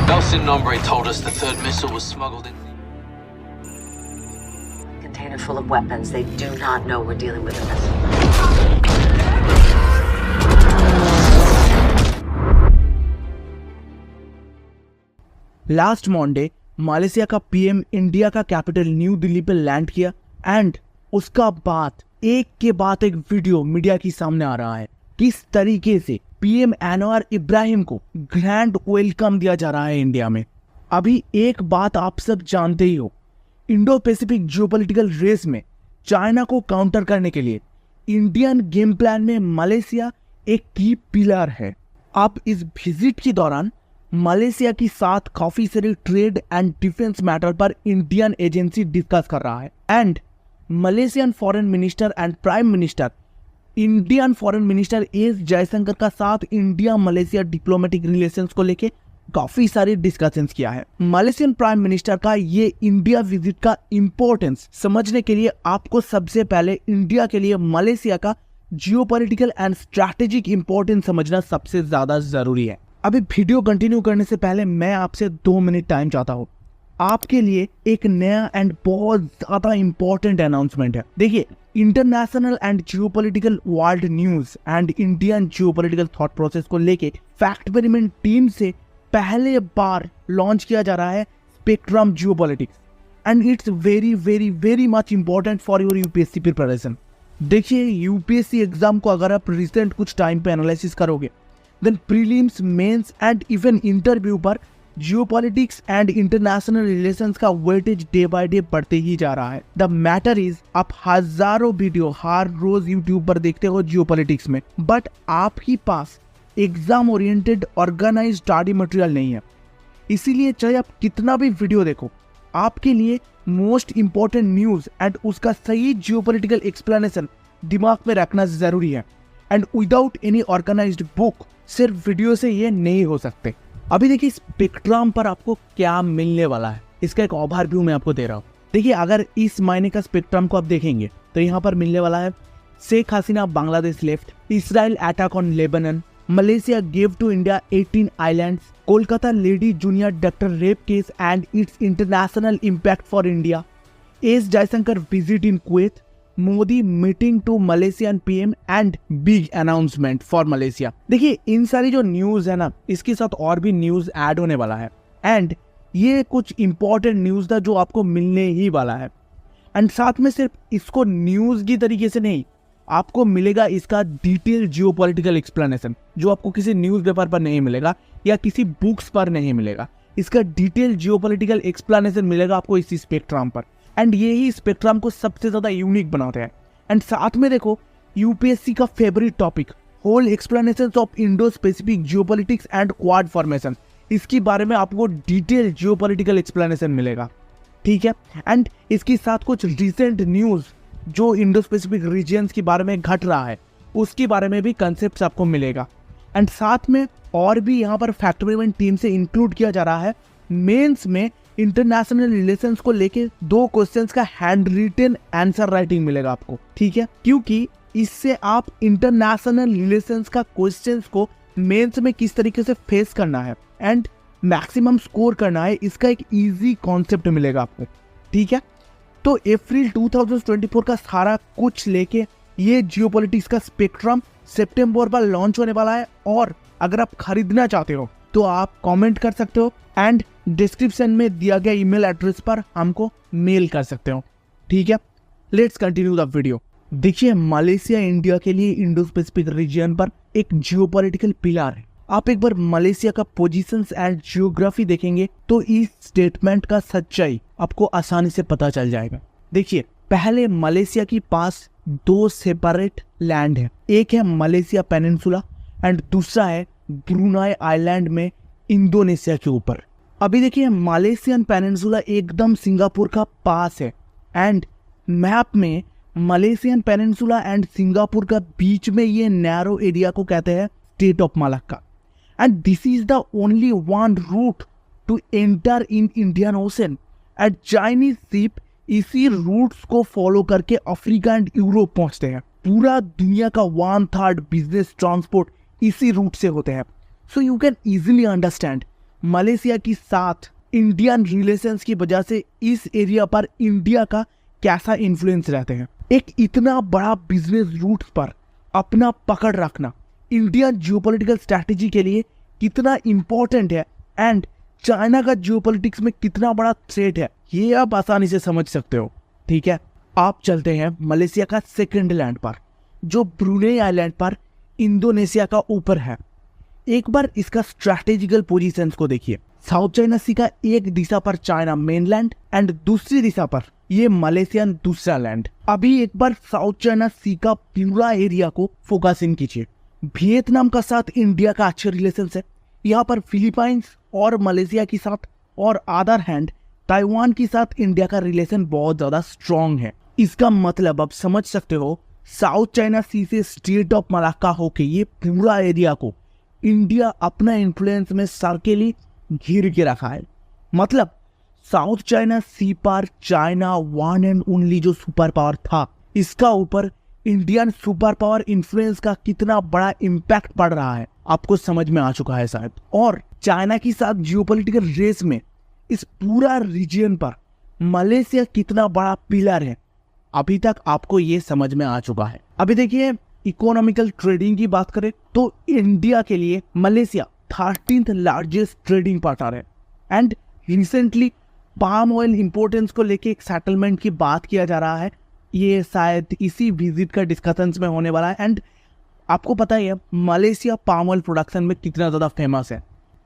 Nelson Nombre told us the third missile was smuggled in. Container full of weapons. They do not know we're dealing with a missile. Last Monday Malaysia का PM India का capital New Delhi पे land किया and उसका बाद एक के बाद एक वीडियो मीडिया के सामने आ रहा है किस तरीके से पीएम अनवर इब्राहिम को ग्रैंड वेलकम दिया जा रहा है इंडिया में। अभी एक बात आप सब जानते ही हो, इंडो पैसिफिक जियोपॉलिटिकल रेस में चाइना को काउंटर करने के लिए इंडियन गेम प्लान में मलेशिया एक की पिलर है। अब इस विजिट के दौरान मलेशिया के साथ काफी सारे ट्रेड एंड डिफेंस मैटर पर इंडियन एजेंसी डिस्कस कर रहा है and Malaysian foreign minister and prime minister Indian foreign minister S Jaishankar का साथ इंडिया मलेशिया डिप्लोमेटिक रिलेशंस को लेके काफी सारी डिस्कशंस किया है। मलेशियन प्राइम मिनिस्टर का ये इंडिया विजिट का इंपॉर्टेंस समझने के लिए आपको सबसे पहले इंडिया के लिए मलेशिया का जियोपॉलिटिकल एंड स्ट्रैटेजिक इंपॉर्टेंस समझना सबसे ज्यादा जरूरी है। अभी वीडियो कंटिन्यू करने से पहले मैं आपसे 2 मिनट टाइम चाहता हूँ। आपके लिए एक नया एंड बहुत ज्यादा इंपॉर्टेंट अनाउंसमेंट है। देखिए, international and geopolitical world news and Indian geopolitical thought process को लेके फैक्ट एक्सपेरिमेंट टीम से पहले बार लॉन्च किया जा रहा है spectrum geopolitics and it's very very very much important for your UPSC preparation. देखिए, यूपीएससी एग्जाम को अगर आप रिसेंट कुछ टाइम पे एनालिसिस करोगे then prelims, mains and even interview पर जियोपॉलिटिक्स एंड इंटरनेशनल रिलेशंस का वेटेज डे बाय डे बढ़ते ही जा रहा है। द मैटर इज, आप हजारों वीडियो हर रोज यूट्यूब पर देखते हो जियोपॉलिटिक्स में, बट आपके पास exam oriented organized study material नहीं है। इसीलिए चाहे आप कितना भी वीडियो देखो, आपके लिए मोस्ट इंपॉर्टेंट न्यूज एंड उसका सही जियोपॉलिटिकल एक्सप्लेनेशन दिमाग में रखना जरूरी है and without any organised book सिर्फ वीडियो से ये नहीं हो सकते। अभी देखिए, स्पेक्ट्रम पर आपको क्या मिलने वाला है, इसका एक ओवरव्यू मैं आपको दे रहा हूँ। देखिए, अगर इस महीने का स्पेक्ट्रम को आप देखेंगे तो यहाँ पर मिलने वाला है Sheikh Hasina Bangladesh left, Israel attack on Lebanon, Malaysia give to India 18 islands, Kolkata lady junior doctor rape case and it's international impact for India, S Jaishankar visit in Kuwait, Modi meeting to Malaysian PM and big announcement for Malaysia. देखिए, इन सारी जो news है ना, इसके साथ और भी न्यूज ऐड होने वाला है एंड ये कुछ इंपॉर्टेंट न्यूज था जो आपको मिलने ही वाला है एंड साथ में सिर्फ इसको न्यूज की तरीके से नहीं, आपको मिलेगा इसका डिटेल जियोपॉलिटिकल एक्सप्लेनेशन जो आपको किसी न्यूज पेपर पर नहीं मिलेगा या किसी बुक्स पर नहीं मिलेगा। इसका डिटेल जियोपॉलिटिकल एक्सप्लेनेशन मिलेगा आपको इसी स्पेक्ट्रम पर एंड यही स्पेक्ट्रम को सबसे ज्यादा यूनिक बनाते हैं। एंड साथ में देखो, यूपीएससी का favourite topic whole explanation of Indo Pacific geopolitics and Quad formation, इसके बारे में आपको डिटेल जियोपॉलिटिकल एक्सप्लेनेशन मिलेगा, ठीक है। एंड इसके साथ कुछ रिसेंट न्यूज जो इंडो स्पेसिफिक रीजन्स के बारे में घट रहा है उसके बारे में भी कंसेप्ट आपको मिलेगा एंड साथ में और भी यहाँ पर फैक्ट एक्सपेरिमेंट टीम से इंक्लूड किया जा रहा है मेंस में इंटरनेशनल रिलेशंस को लेके 2 क्वेश्चंस का हैंड रिटन आंसर राइटिंग मिलेगा आपको, ठीक है, क्योंकि इससे आप इंटरनेशनल रिलेशंस का क्वेश्चंस को मेंस में किस तरीके से फेस करना है एंड मैक्सिमम स्कोर करना है, इसका एक इजी कॉन्सेप्ट मिलेगा आपको, ठीक है। तो अप्रैल 2024 का सारा कुछ लेके ये जियोपॉलिटिक्स का स्पेक्ट्रम सितंबर पर लॉन्च होने वाला है और अगर आप खरीदना चाहते हो तो आप कमेंट कर सकते हो एंड डिस्क्रिप्शन में दिया गया ईमेल एड्रेस पर हमको मेल कर सकते हो, ठीक है। Let's continue the video. देखिए, मलेशिया इंडिया के लिए इंडो पैसिफिक रीजन पर एक जियोपॉलिटिकल पिलर है। आप एक बार मलेशिया का पोजीशंस एंड जियोग्राफी देखेंगे तो इस स्टेटमेंट का सच्चाई आपको आसानी से पता चल जाएगा। देखिए, पहले मलेशिया के पास 2 सेपरेट लैंड है, एक है मलेशिया पेनिनसुला एंड दूसरा है ब्रुनाई आइलैंड में इंडोनेशिया के ऊपर। अभी देखिए, मलेशियन पेनिनसुला एकदम सिंगापुर का पास है एंड मैप में मलेशियन पेनिनसुला एंड सिंगापुर का बीच में ये नैरो एरिया को कहते हैं strait of Malacca and this is the only one route to enter in Indian ocean and Chinese ship इसी रूट्स को फॉलो करके अफ्रीका एंड यूरोप पहुंचते हैं। पूरा दुनिया का 1/3 बिजनेस ट्रांसपोर्ट इसी रूट से होते हैं। So you can easily understand Malaysia के साथ इंडियन रिलेशंस की वजह से इस एरिया पर इंडिया का कैसा इन्फ्लुएंस रहते हैं। एक इतना बड़ा बिजनेस रूट पर अपना पकड़ रखना इंडियन जियोपॉलिटिकल स्ट्रैटेजी के लिए कितना इंपॉर्टेंट है एंड चाइना का जियोपॉलिटिक्स में कितना बड़ा थ्रेट है, ये आप आसानी से समझ सकते हो। ठीक है, आप चलते हैं मलेशिया का सेकंड लैंड पर, जो ब्रुनेई आइलैंड पर इंडोनेशिया का ऊपर है। एक बार इसका स्ट्रैटेजिकल पोजीशंस को देखिए। साउथ चाइना सी का एक दिशा पर चाइना मेनलैंड एंड दूसरी दिशा पर ये मलेशियन दूसरा लैंड। अभी एक बार साउथ चाइना सी का पूरा एरिया को फोकस इन कीजिए। वियतनाम का साथ इंडिया का अच्छे रिलेशन है, यहाँ पर फिलीपाइंस और मलेशिया के साथ, और अदर हैंड ताइवान के साथ इंडिया का रिलेशन बहुत ज्यादा स्ट्रॉन्ग है। इसका मतलब आप समझ सकते हो, साउथ चाइना सी से स्ट्रेट ऑफ मलाक्का होके ये पूरा एरिया को इंडिया अपना इन्फ्लुएंस में सर्कली घिर के रखा है। मतलब साउथ चाइना सी पर चाइना वन एंड ओनली जो सुपर पावर था, इसका ऊपर इंडियन सुपर पावर इन्फ्लुएंस का कितना बड़ा इम्पैक्ट पड़ रहा है आपको समझ में आ चुका है शायद। और चाइना के साथ जियोपॉलिटिकल रेस में इस पूरा रीजन पर मलेशिया कितना बड़ा पिलर है, अभी तक आपको ये समझ में आ चुका है। अभी देखिए, इकोनॉमिकल ट्रेडिंग की बात करें तो इंडिया के लिए Malaysia 13th largest trading partner है and recently palm oil importance को लेके एक सेटलमेंट की बात किया जा रहा है। ये शायद इसी विजिट का डिस्कशंस में होने वाला है एंड आपको पता ही है मलेशिया पाम ऑयल प्रोडक्शन में कितना ज़्यादा फेमस है।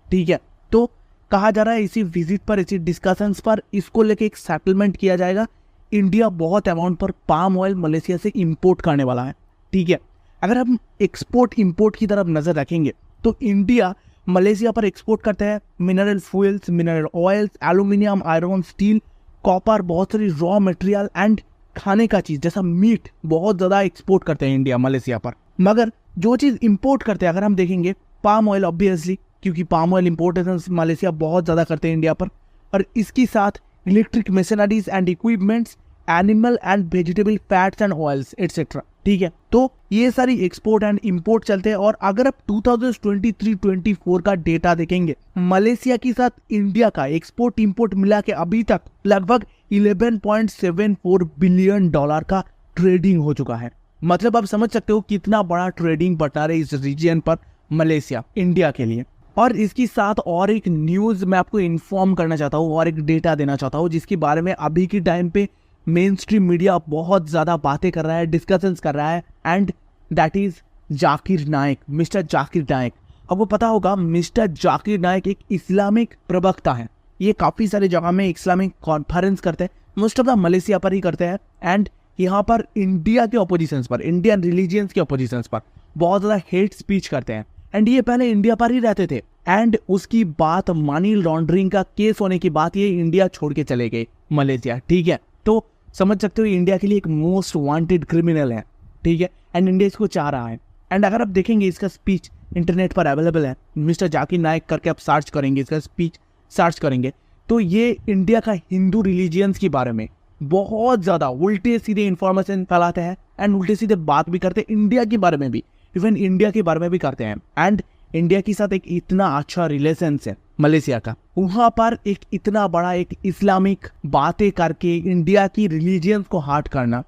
ठीक है, तो कहा जा रहा है इसी विजिट पर, इसी डिस्कशंस पर इसको लेके एक सेटलमेंट किया जाएगा। इंडिया बहुत अमाउंट पर पाम ऑयल मलेशिया से इंपोर्ट करने वाला है। ठीक है, अगर हम एक्सपोर्ट इंपोर्ट की तरफ नज़र रखेंगे तो इंडिया मलेशिया पर एक्सपोर्ट करता है mineral fuels, mineral oils, aluminium, iron, steel, copper, बहुत सारी रॉ मटेरियल एंड खाने का चीज़ जैसा मीट बहुत ज़्यादा एक्सपोर्ट करते हैं इंडिया मलेशिया पर। मगर जो चीज़ इंपोर्ट करते हैं अगर हम देखेंगे, पाम ऑयल ऑब्वियसली, क्योंकि पाम ऑयल इंपोर्टेशन मलेशिया बहुत ज़्यादा करते हैं इंडिया पर, और इसके साथ electric machineries and equipments, animal and vegetable fats and oils etcetera. ठीक है, तो ये सारी एक्सपोर्ट एंड इंपोर्ट चलते हैं। और अगर आप 2023-24 का डेटा देखेंगे, मलेशिया के साथ इंडिया का एक्सपोर्ट इंपोर्ट मिला के अभी तक लगभग $11.74 बिलियन का ट्रेडिंग हो चुका है। मतलब आप समझ सकते हो कितना बड़ा ट्रेडिंग पार्टनर है इस रीजन पर मलेशिया इंडिया के लिए। और इसके साथ और एक न्यूज़ मैं आपको इन्फॉर्म करना चाहता हूँ और एक डेटा देना चाहता हूँ जिसके बारे में अभी के टाइम पे मेन स्ट्रीम मीडिया बहुत ज़्यादा बातें कर रहा है, डिस्कशंस कर रहा है, and that is Zakir Naik, mister Zakir Naik. आपको पता होगा मिस्टर जाकिर नाइक एक इस्लामिक प्रवक्ता है। ये काफ़ी सारे जगह में इस्लामिक कॉन्फ्रेंस करते हैं, मोस्ट ऑफ द मलेशिया पर ही करते हैं एंड यहाँ पर इंडिया के अपोजिशंस पर, इंडियन रिलीजियंस के अपोजिशंस पर बहुत ज़्यादा हेट स्पीच करते हैं। एंड ये पहले इंडिया पर ही रहते थे एंड उसकी बात मनी लॉन्ड्रिंग का केस होने की बात ये इंडिया छोड़ के चले गए मलेशिया। ठीक है, तो समझ सकते हो इंडिया के लिए एक मोस्ट वांटेड क्रिमिनल है। ठीक है, एंड इंडिया इसको चाह रहा है। एंड अगर आप देखेंगे इसका स्पीच इंटरनेट पर अवेलेबल है, मिस्टर जाकिर नाइक करके आप सर्च करेंगे, इसका स्पीच सर्च करेंगे तो ये इंडिया का हिंदू रिलीजियंस के बारे में बहुत ज़्यादा उल्टे सीधे इन्फॉर्मेशन फैलाते हैं एंड उल्टे सीधे बात भी करते हैं इंडिया के बारे में भी, इवन इंडिया के बारे में भी करते हैं। एंड इंडिया के साथ एक इतना अच्छा रिलेशन है मलेशिया का, वहाँ पर एक इतना बड़ा एक इस्लामिक बातें करके इंडिया की रिलीजियंस को हर्ट करना,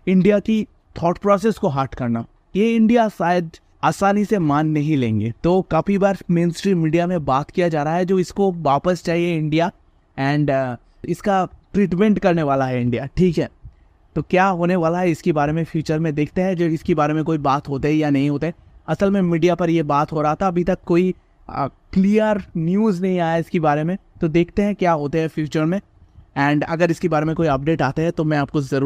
इंडिया की थॉट प्रोसेस को हर्ट करना, ये इंडिया शायद आसानी से मान नहीं लेंगे। तो काफ़ी बार मेन स्ट्रीम मीडिया में बात किया जा रहा है जो इसको वापस चाहिए इंडिया एंड इसका ट्रीटमेंट करने वाला है इंडिया। ठीक है, तो क्या होने वाला है इसके बारे में फ्यूचर में देखते हैं, जो इसके बारे में कोई बात होते है या नहीं होते। असल में मीडिया पर ये बात हो रहा था, अभी तक कोई क्लियर न्यूज़ नहीं आया इसके बारे में, तो देखते हैं क्या होते हैं फ्यूचर में। एंड अगर इसके बारे में कोई अपडेट आते हैं तो मैं आपको ज़रूर